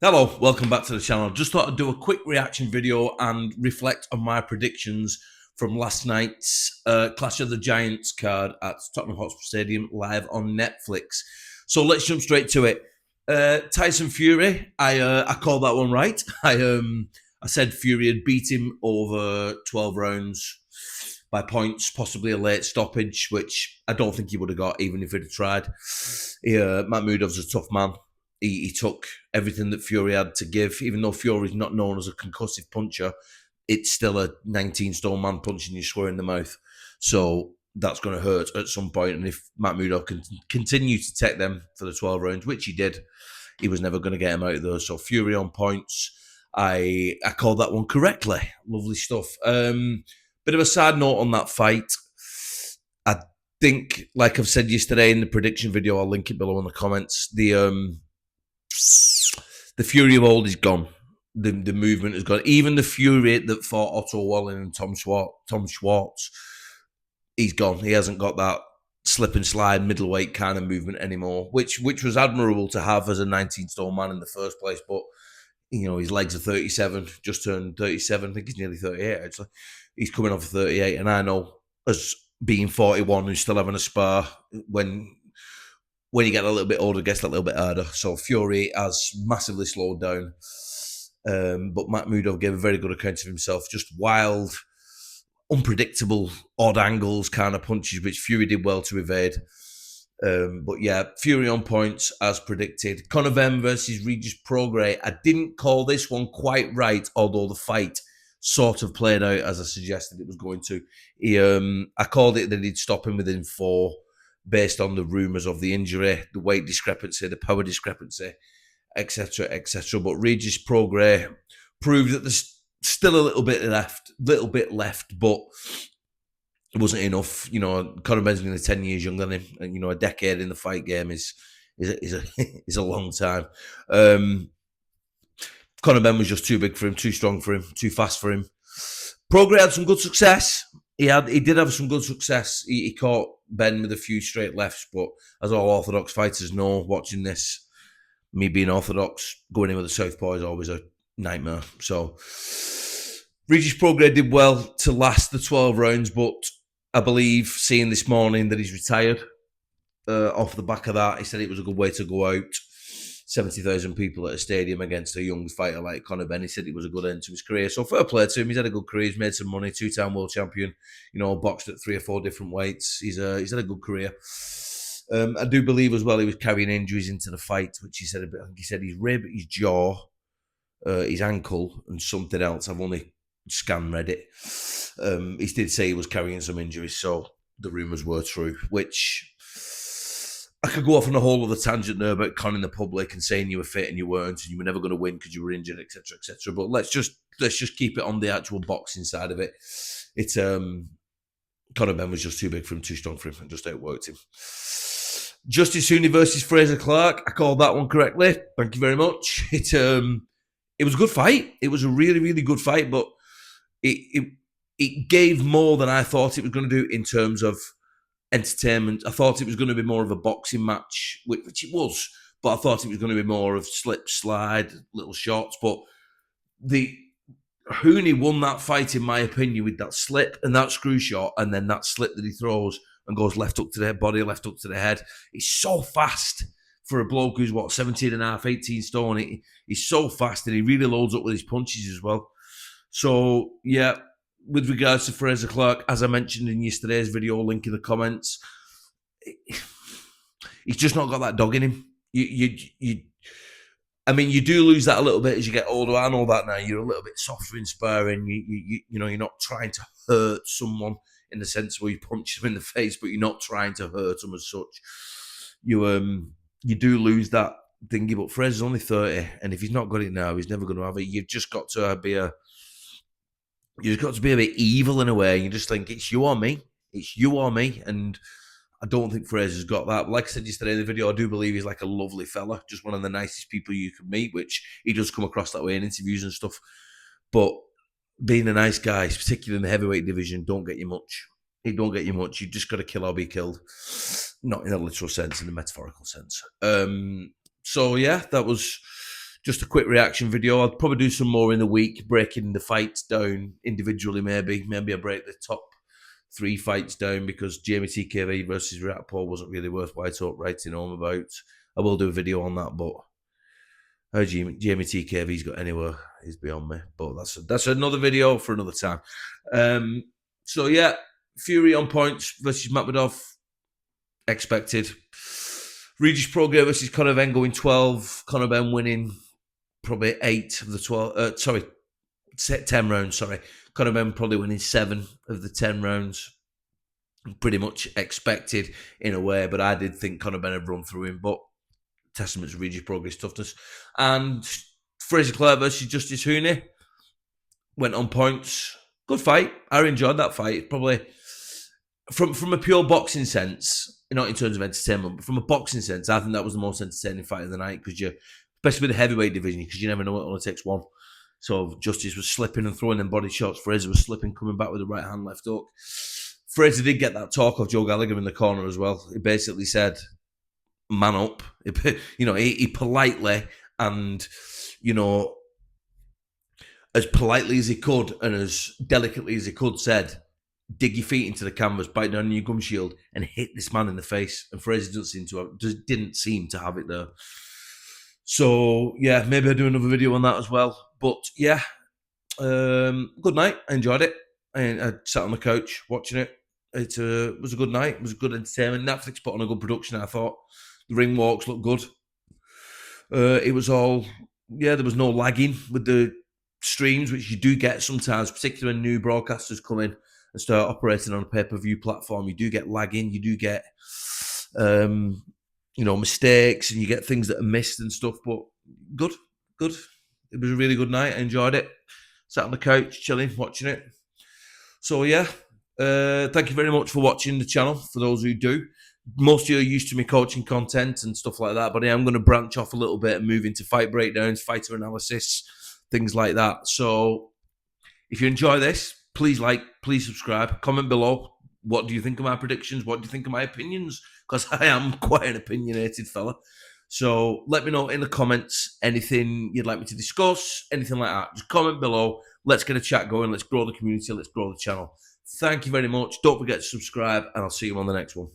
Hello, welcome back to the channel. Just thought I'd do a quick reaction video and reflect on my predictions from last night's Clash of the Giants card at Tottenham Hotspur Stadium live on Netflix. So let's jump straight to it. Tyson Fury, I called that one right. I said Fury had beat him over 12 rounds by points, possibly a late stoppage, which I don't think he would have got even if he'd have tried. Makhmudov's a tough man. He took everything that Fury had to give. Even though Fury's not known as a concussive puncher, it's still a 19-stone man punching you square in the mouth. So that's going to hurt at some point. And if Makhmudov can continue to take them for the 12 rounds, which he did, he was never going to get him out of those. So Fury on points. I called that one correctly. Lovely stuff. Bit of a sad note on that fight. I think, like I've said yesterday in the prediction video, I'll link it below in the comments. The Fury of old is gone. The movement is gone. Even the Fury that fought Otto Walling and Tom Schwartz, he's gone. He hasn't got that slip and slide middleweight kind of movement anymore, which was admirable to have as a 19-stone man in the first place. But you know, his legs are 37, just turned 37. I think he's nearly 38 actually. He's coming off 38, and I know as being 41 who's still having a spar when you get a little bit older, it gets a little bit harder. So Fury has massively slowed down. But Makhmudov gave a very good account of himself. Just wild, unpredictable, odd angles kind of punches, which Fury did well to evade. But yeah, Fury on points as predicted. Conor Benn versus Regis Prograis. I didn't call this one quite right, although the fight sort of played out as I suggested it was going to. I called it that he'd stop him within 4. Based on the rumours of the injury, the weight discrepancy, the power discrepancy, etc., etc. But Regis Prograis proved that there's still a little bit left, but it wasn't enough. You know, Conor Benn's nearly 10 years younger than him, and you know, a decade in the fight game is a long time. Conor Benn was just too big for him, too strong for him, too fast for him. Prograis had some good success. He did have some good success. He caught Benn with a few straight lefts, but as all orthodox fighters know, watching this, me being orthodox, going in with a southpaw is always a nightmare. So Regis Prograis did well to last the 12 rounds, but I believe seeing this morning that he's retired off the back of that, he said it was a good way to go out. 70,000 people at a stadium against a young fighter like Conor Benn. He said it was a good end to his career. So fair play to him. He's had a good career. He's made some money. 2-time world champion. You know, boxed at 3 or 4 different weights. He's had a good career. I do believe as well he was carrying injuries into the fight, which he said. I think he said his rib, his jaw, his ankle, and something else. I've only scanned Reddit. He did say he was carrying some injuries, so the rumours were true, which I could go off on a whole other tangent there about conning the public and saying you were fit and you weren't, and you were never going to win because you were injured, etc., etc. But let's just keep it on the actual boxing side of it. It's Conor Benn was just too big for him, too strong for him, and just outworked him. Justis Huni versus Frazer Clarke. I called that one correctly. Thank you very much. It was a good fight. It was a really, really good fight, but it gave more than I thought it was going to do in terms of entertainment. I thought it was going to be more of a boxing match, which it was, but I thought it was going to be more of slip, slide, little shots. But the Huni won that fight, in my opinion, with that slip and that screw shot, and then that slip that he throws and goes left hook to the body, left hook to the head. He's so fast for a bloke who's, 17 and a half, 18 stone. He's so fast, and he really loads up with his punches as well. So, yeah, with regards to Frazer Clarke, as I mentioned in yesterday's video, link in the comments, he's just not got that dog in him. I mean, you do lose that a little bit as you get older. I know that now. You're a little bit softer in sparring. You know, you're not trying to hurt someone in the sense where you punch them in the face, but you're not trying to hurt them as such. You do lose that thingy. But Frazer's only 30, and if he's not got it now, he's never going to have it. You've just got to be a bit evil in a way. You just think it's you or me. It's you or me. And I don't think Frazer's got that. Like I said yesterday in the video, I do believe he's like a lovely fella, just one of the nicest people you can meet, which he does come across that way in interviews and stuff. But being a nice guy, particularly in the heavyweight division, don't get you much. It don't get you much. You just got to kill or be killed. Not in a literal sense, in a metaphorical sense. So yeah, that was just a quick reaction video. I'll probably do some more in the week, breaking the fights down individually. Maybe I break the top 3 fights down, because Jamie TKV versus Rapaport wasn't really worth writing home about. I will do a video on that, but how Jamie TKV's got anywhere is beyond me. But that's another video for another time. So yeah, Fury on points versus Makhmudov, expected. Regis Prograis versus Conor Benn going 12. Conor Benn winning probably 8 of the 12. 10 rounds. Sorry, Conor Benn probably winning 7 of the 10 rounds. Pretty much expected in a way, but I did think Conor Benn had run through him. But testament to Regis Prograis' toughness. And Frazer Clarke versus Justis Huni went on points. Good fight. I enjoyed that fight. Probably from a pure boxing sense, not in terms of entertainment, but from a boxing sense, I think that was the most entertaining fight of the night, because especially with the heavyweight division, because you never know, it only takes one. So Justis was slipping and throwing them body shots. Frazer was slipping, coming back with the right hand, left hook. Frazer did get that talk of Joe Gallagher in the corner as well. He basically said, man up. He politely and, as politely as he could and as delicately as he could said, dig your feet into the canvas, bite down on your gum shield and hit this man in the face. And Frazer didn't seem to have it there. So, yeah, maybe I'll do another video on that as well. But, yeah, good night. I enjoyed it. I sat on the couch watching it. It was a good night. It was a good entertainment. Netflix put on a good production, I thought. The ring walks looked good. It was all, there was no lagging with the streams, which you do get sometimes, particularly when new broadcasters come in and start operating on a pay-per-view platform. You do get lagging. You do get, mistakes, and you get things that are missed and stuff. But good. It was a really good night. I enjoyed it. Sat on the couch, chilling, watching it. So, yeah. Thank you very much for watching the channel, for those who do. Most of you are used to me coaching content and stuff like that, but I am going to branch off a little bit and move into fight breakdowns, fighter analysis, things like that. So if you enjoy this, please please subscribe, comment below. What do you think of my predictions? What do you think of my opinions? Because I am quite an opinionated fella. So let me know in the comments anything you'd like me to discuss, anything like that. Just comment below. Let's get a chat going. Let's grow the community. Let's grow the channel. Thank you very much. Don't forget to subscribe, and I'll see you on the next one.